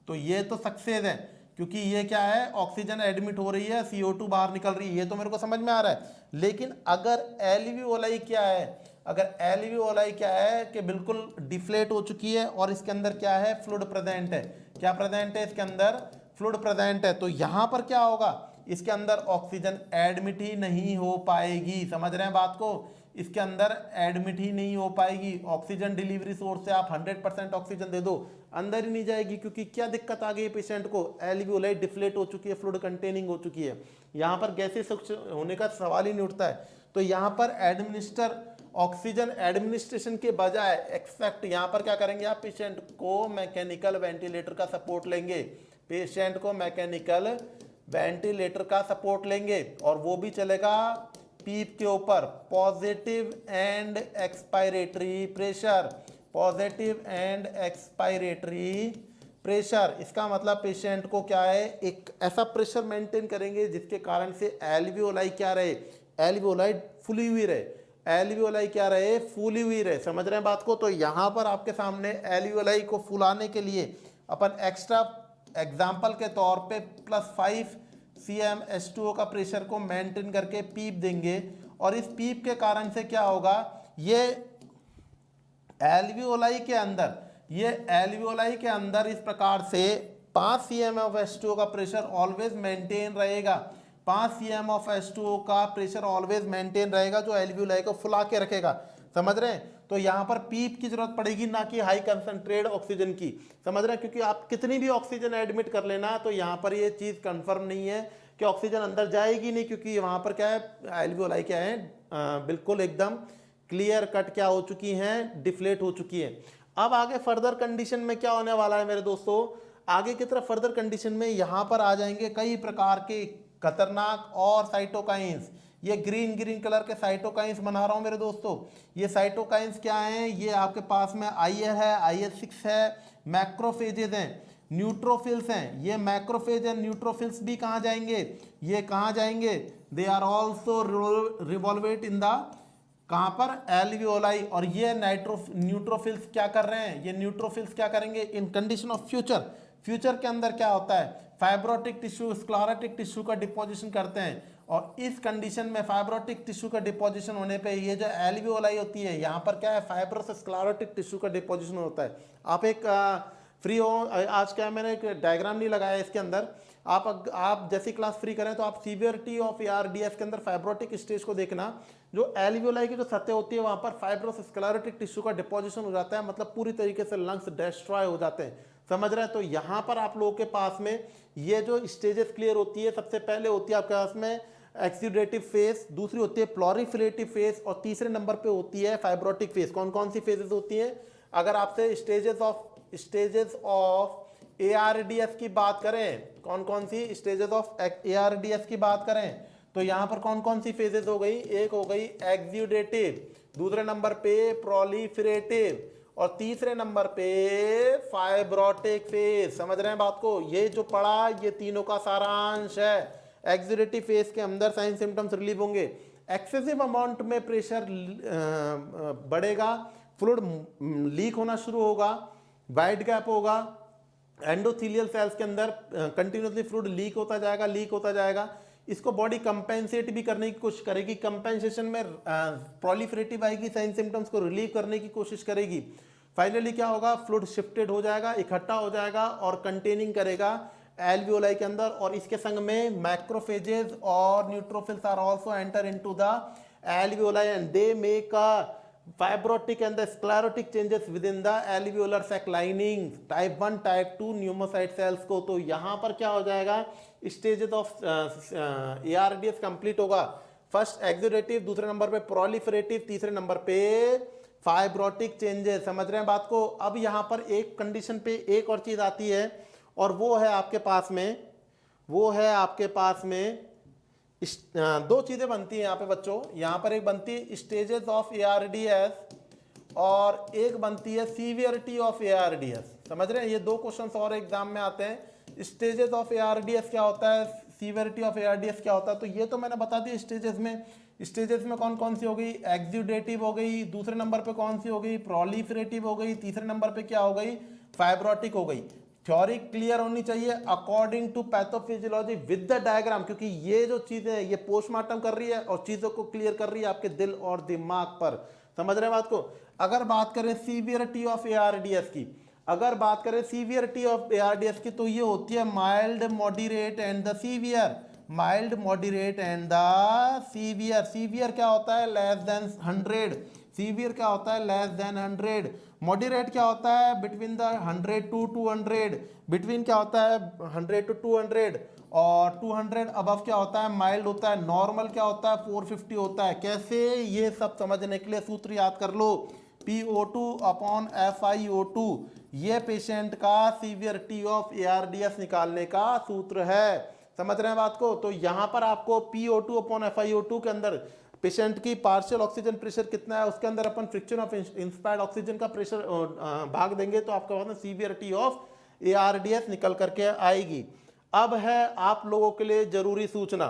तो ये तो सक्सेस है, क्योंकि ये क्या है, ऑक्सीजन एडमिट हो रही है, CO2 बाहर निकल रही है, ये तो मेरे को समझ में आ रहा है। लेकिन अगर एल्वियोलाई क्या है, अगर एल्वियोलाई क्या है कि बिल्कुल डिफ्लेट हो चुकी है और इसके अंदर क्या है, फ्लूइड प्रेजेंट है, क्या प्रेजेंट है, इसके अंदर फ्लूइड प्रेजेंट है, तो यहां पर क्या होगा, इसके अंदर ऑक्सीजन एडमिट ही नहीं हो पाएगी, समझ रहे हैं बात को, इसके अंदर एडमिट ही नहीं हो पाएगी। ऑक्सीजन डिलीवरी सोर्स से आप 100% ऑक्सीजन दे दो, अंदर ही नहीं जाएगी, क्योंकि क्या दिक्कत आ गई पेशेंट को, एल्वियोलाई डिफ्लेट हो चुकी है, फ्लूइड कंटेनिंग हो चुकी है, यहाँ पर गैसीय होने का सवाल ही नहीं उठता है। तो यहाँ पर एडमिनिस्टर ऑक्सीजन एडमिनिस्ट्रेशन के बजाय एक्सेप्ट यहाँ पर क्या करेंगे, आप पेशेंट को मैकेनिकल वेंटिलेटर का सपोर्ट लेंगे, पेशेंट को मैकेनिकल वेंटिलेटर का सपोर्ट लेंगे, और वो भी चलेगा पीप के ऊपर, positive and expiratory pressure, positive and expiratory pressure. इसका मतलब पेशेंट को क्या है, एक ऐसा प्रेशर मेंटेन करेंगे जिसके कारण से एल्वियोलाई क्या रहे, एल्वियोलाई फुली हुई रहे, एल्वियोलाई क्या रहे, फूली हुई रहे, समझ रहे हैं बात को। तो यहाँ पर आपके सामने एल्वियोलाई को फुलाने के लिए अपन एक्स्ट्रा एग्जाम्पल के तौर पे +5 cm H2O का प्रेशर को मेंटेन करके पीप देंगे, और इस पीप के कारण से क्या होगा, ये एल्वियोलाई के अंदर, ये एल्वियोलाई के अंदर इस प्रकार से 5 cm ऑफ H2O का प्रेशर ऑलवेज मेंटेन रहेगा, 5 cm ऑफ H2O का प्रेशर ऑलवेज मेंटेन रहेगा, जो एल्वियोलाई को फुला के रखेगा, समझ रहे हैं। तो यहाँ पर पीप की जरूरत पड़ेगी, ना कि हाई कंसंट्रेट ऑक्सीजन की, समझ रहे हैं, क्योंकि आप कितनी भी ऑक्सीजन एडमिट कर लेना, तो यहाँ पर ये चीज़ कंफर्म नहीं है कि ऑक्सीजन अंदर जाएगी नहीं, क्योंकि वहाँ पर क्या है, एल्वियोलाई क्या है, बिल्कुल एकदम क्लियर कट क्या हो चुकी हैं, डिफ्लेट हो चुकी है। अब आगे फर्दर कंडीशन में क्या होने वाला है मेरे दोस्तों, आगे की तरफ फर्दर कंडीशन में यहाँ पर आ जाएंगे कई प्रकार के खतरनाक और साइटोकाइंस, ये ग्रीन ग्रीन कलर के साइटोकाइंस बना रहा हूं मेरे दोस्तों। ये साइटोकाइंस क्या हैं, ये आपके पास में IL है, IL-6 है, मैक्रोफेजेज हैं, न्यूट्रोफिल्स हैं, ये मैक्रोफेज एंड न्यूट्रोफिल्स भी कहाँ जाएंगे, ये कहाँ जाएंगे, they are also revolved in the, कहाँ पर, एल्वियोलाई। और ये न्यूट्रोफिल्स क्या कर रहे हैं, ये न्यूट्रोफिल्स क्या करेंगे इन कंडीशन ऑफ फ्यूचर, फ्यूचर के अंदर क्या होता है, फाइब्रोटिक टिश्यू, स्क्लेरोटिक टिश्यू का डिपोजिशन करते हैं, और इस कंडीशन में फाइब्रोटिक टिश्यू का डिपोजिशन होने पे ये जो एल्वियोलाई होती है, यहाँ पर क्या है, फाइब्रोस स्क्लेरोटिक टिश्यू का डिपोजिशन होता है। आप एक फ्री हो, आज क्या मैंने एक डायग्राम नहीं लगाया इसके अंदर, आप जैसी क्लास फ्री करें तो आप सीवियरिटी ऑफ ARDS के अंदर फाइब्रोटिक स्टेज को देखना, जो एल्वियोलाई की जो सतह होती है वहाँ पर फाइब्रोस स्क्लेरोटिक टिश्यू का डिपोजिशन हो जाता है, मतलब पूरी तरीके से लंग्स डिस्ट्रॉय हो जाते हैं, समझ रहे हैं। तो यहाँ पर आप लोगों के पास में ये जो स्टेजेस क्लियर होती है, सबसे पहले होती है आपके पास में एक्सीडेटिव फेज, दूसरी होती है प्लोरीफिलेटिव फेज, और तीसरे नंबर पे होती है फाइब्रोटिक फेज। कौन कौन सी फेजेस होती हैं, अगर आपसे स्टेजेस ऑफ ARDS की बात करें, कौन कौन सी स्टेजेस ऑफ ARDS की बात करें, तो यहाँ पर कौन कौन सी फेजेस हो गई, एक हो गई एक्सीडेटिव, दूसरे नंबर पे प्रोलिफरेटिव, और तीसरे नंबर पे फाइब्रोटिक फेज, समझ रहे हैं बात को। ये जो पढ़ा ये तीनों का सारांश है। एक्सीडेटिव फेज के अंदर साइन सिम्टम्स रिलीव होंगे, एक्सेसिव अमाउंट में प्रेशर बढ़ेगा, फ्लूइड लीक होना शुरू होगा, वाइड गैप होगा, एंडोथीलियल सेल्स के अंदर कंटिन्यूसली फ्लूइड लीक होता जाएगा। इसको बॉडी कंपेंसेट भी करने की कोशिश करेगी, कंपेंसेशन में प्रोलिफरेटिव आएगी, साइन सिम्टम्स को रिलीव करने की कोशिश करेगी। फाइनली क्या होगा, फ्लूइड शिफ्टेड हो जाएगा, इकट्ठा हो जाएगा और कंटेनिंग करेगा एल्वियोलाई के अंदर, और इसके संग में मैक्रोफेजेस और neutrophils are also enter into the alveoli and they make a fibrotic and the sclerotic changes within the alveolar sac lining, type 1 type 2 pneumocyte cells को। तो यहाँ पर क्या हो जाएगा, स्टेजेस ऑफ ARDS कंप्लीट होगा। फर्स्ट एक्सुडेटिव, दूसरे number पे प्रोलिफरेटिव, तीसरे नंबर पे फाइब्रोटिक चेंजेस। समझ रहे हैं बात को। अब यहाँ पर एक कंडीशन पे एक और चीज आती है, और वो है आपके पास में दो चीजें बनती हैं यहाँ पे बच्चों। यहाँ पर एक बनती है स्टेजेस ऑफ ARDS और एक बनती है सीवियरिटी ऑफ ARDS। समझ रहे हैं, ये दो क्वेश्चंस और एग्जाम में आते हैं। स्टेजेस ऑफ ARDS क्या होता है, सीवियरिटी ऑफ ARDS क्या होता है। तो ये तो मैंने बता दिया स्टेजेस में कौन कौन सी हो गई, एक्सुडेटिव हो गई, दूसरे नंबर पे कौन सी हो गई, प्रोलिफरेटिव हो गई, तीसरे नंबर पे क्या हो गई, फाइब्रोटिक हो गई। थ्योरी क्लियर होनी चाहिए according to pathophysiology with the diagram, क्योंकि ये जो चीजें हैं ये पोस्टमार्टम कर रही है और चीजों को क्लियर कर रही है आपके दिल और दिमाग पर। समझ रहे हैं बात को। अगर बात करें सीवियरिटी ऑफ ARDS की, तो ये होती है mild, moderate and the severe. Mild, moderate and the severe. Severe क्या होता है, लेस देन 100। सीवियर क्या होता है, लेस देन 100। मॉडरेट क्या होता है, बिटवीन द 100 टू 200। बिटवीन क्या होता है, 100 टू 200। और 200 अबव क्या होता है, माइल्ड होता है। नॉर्मल क्या होता है, 450 होता है। कैसे, ये सब समझने के लिए सूत्र याद कर लो, PO2 अपॉन FiO2। ये पेशेंट का सीवियरिटी ऑफ ARDS निकालने का सूत्र है। समझ रहे हैं बात को। तो यहां पर आपको PO2 अपॉन FiO2 के अंदर पेशेंट की पार्शियल ऑक्सीजन प्रेशर कितना है, उसके अंदर अपन फ्रिक्शन ऑफ इंस्पायर्ड ऑक्सीजन का प्रेशर भाग देंगे, तो आपका मतलब सीवियरिटी ऑफ ARDS निकल करके आएगी। अब है आप लोगों के लिए जरूरी सूचना।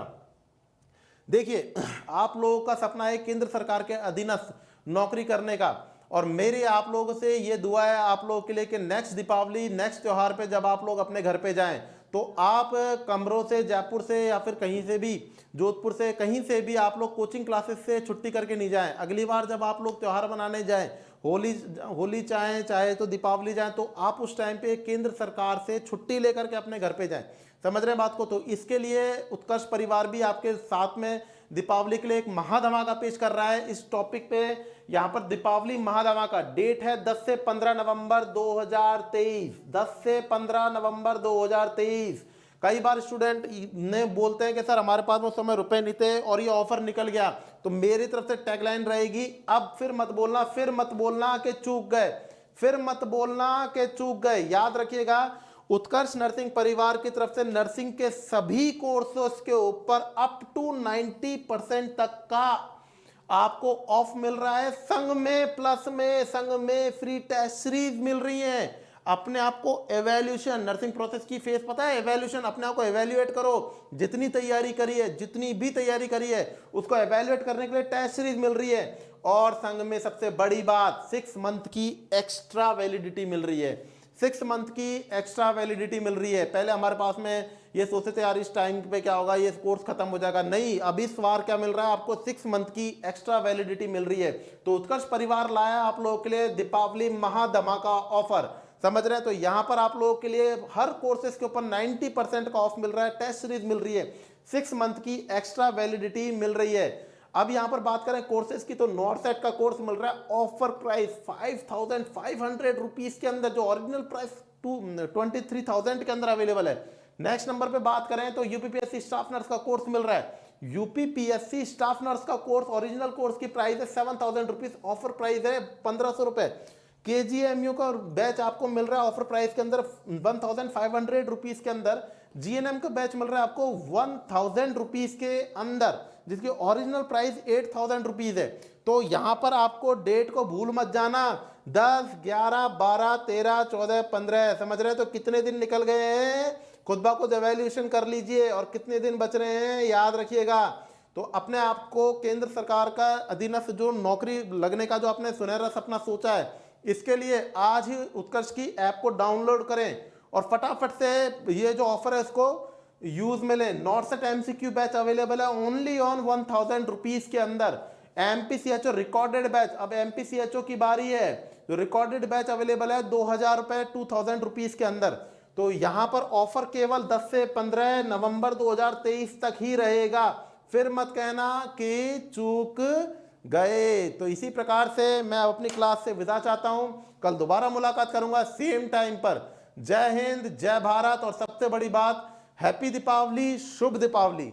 देखिए, आप लोगों का सपना है केंद्र सरकार के अधीनस्थ नौकरी करने का, और मेरी आप लोगों से ये दुआ है आप लोगों के लिए कि नेक्स्ट दीपावली, नेक्स्ट त्योहार पे जब आप लोग अपने घर पे जाएं, तो आप कमरों से, जयपुर से या फिर कहीं से भी, जोधपुर से, कहीं से भी आप लोग कोचिंग क्लासेस से छुट्टी करके नहीं जाएं। अगली बार जब आप लोग त्योहार मनाने जाएं, होली चाहे तो दीपावली जाएं, तो आप उस टाइम पे केंद्र सरकार से छुट्टी लेकर के अपने घर पे जाएं। समझ रहे हैं बात को। तो इसके लिए उत्कर्ष परिवार भी आपके साथ में दीपावली के लिए एक महाधमाका पेश कर रहा है इस टॉपिक पे। यहां पर दीपावली महाधमाका, डेट है 10 से 15 नवंबर 2023। 10 से 15 नवंबर 2023। कई बार स्टूडेंट ने बोलते हैं कि सर हमारे पास वो समय रुपए नहीं थे और ये ऑफर निकल गया। तो मेरी तरफ से टैगलाइन रहेगी, अब फिर मत बोलना कि चूक गए। याद रखिएगा, उत्कर्ष नर्सिंग परिवार की तरफ से नर्सिंग के सभी कोर्सेस के ऊपर अप टू 90% तक का आपको ऑफ मिल रहा है। संग में फ्री टेस्ट सीरीज मिल रही है। अपने आप को एवेल्यूशन, नर्सिंग प्रोसेस की फेस पता है, एवेल्यूशन, अपने आप को एवेल्युएट करो। जितनी भी तैयारी करी है उसको एवेल्युएट करने के लिए टेस्ट सीरीज मिल रही है। और संग में सबसे बड़ी बात, 6 मंथ की एक्स्ट्रा वैलिडिटी मिल रही है। 6 मंथ की एक्स्ट्रा वैलिडिटी मिल रही है। पहले हमारे पास में ये सोचते थे यार इस टाइम पे क्या होगा, ये कोर्स खत्म हो जाएगा। नहीं, अब इस बार क्या मिल रहा है आपको, 6 मंथ की एक्स्ट्रा वैलिडिटी मिल रही है। तो उत्कर्ष परिवार लाया आप लोगों के लिए दीपावली महाधमाका ऑफर। समझ रहे हैं। तो यहां पर आप लोगों के लिए हर कोर्सेज के ऊपर 90% का ऑफ मिल रहा है, टेस्ट सीरीज मिल रही है, 6 मंथ की एक्स्ट्रा वैलिडिटी मिल रही है। अब यहां पर बात करें कोर्सेज की, तो नॉर्सेट का कोर्स मिल रहा है ऑफर प्राइस 5500 रुपीज के अंदर, जो ओरिजिनल प्राइस 23,000 के अंदर अवेलेबल है। नेक्स्ट नंबर पे बात करें तो यूपीपीएससी स्टाफ नर्स का कोर्स मिल रहा है। यूपीपीएससी स्टाफ नर्स का कोर्स, ओरिजिनल कोर्स की प्राइस है 7000 रुपीज, ऑफर प्राइस है 1500 रुपए। केजीएमयू का बैच आपको मिल रहा है ऑफर प्राइस के अंदर 1500 रुपीज के अंदर। जीएनएम का बैच मिल रहा है आपको 1000 रुपीज के अंदर, जिसकी ओरिजिनल प्राइस 8000 रुपीज है। तो यहां पर आपको डेट को भूल मत जाना, 10, 11, 12, 13, 14, 15। समझ रहे हैं। तो कितने दिन निकल गए हैं, खुद ब खुद एवेल्यूशन कर लीजिए। और कितने दिन बच रहे हैं याद रखिएगा, तो अपने आप को केंद्र सरकार का अधीनस्थ जो नौकरी लगने का जो आपने सुनहरा सपना सोचा है, इसके लिए आज ही उत्कर्ष की ऐप को डाउनलोड करें और फटाफट से ये जो ऑफर है इसको यूज में लें। Not set MCQ batch available है ओनली ऑन 1000 रुपीज के अंदर। एमपीसीएचओ रिकॉर्डेड बैच, अब एमपीसीएचओ की बारी है। जो रिकॉर्डेड बैच अवेलेबल है 2000 रुपए 2000 रुपीज के अंदर। तो यहां पर ऑफर केवल 10 से 15 नवंबर 2023 तक ही रहेगा, फिर मत कहना कि चूक गए। तो इसी प्रकार से मैं अपनी क्लास से विदा चाहता हूं, कल दोबारा मुलाकात करूंगा सेम टाइम पर। जय हिंद, जय भारत, और सबसे बड़ी बात हैप्पी दीपावली, शुभ दीपावली।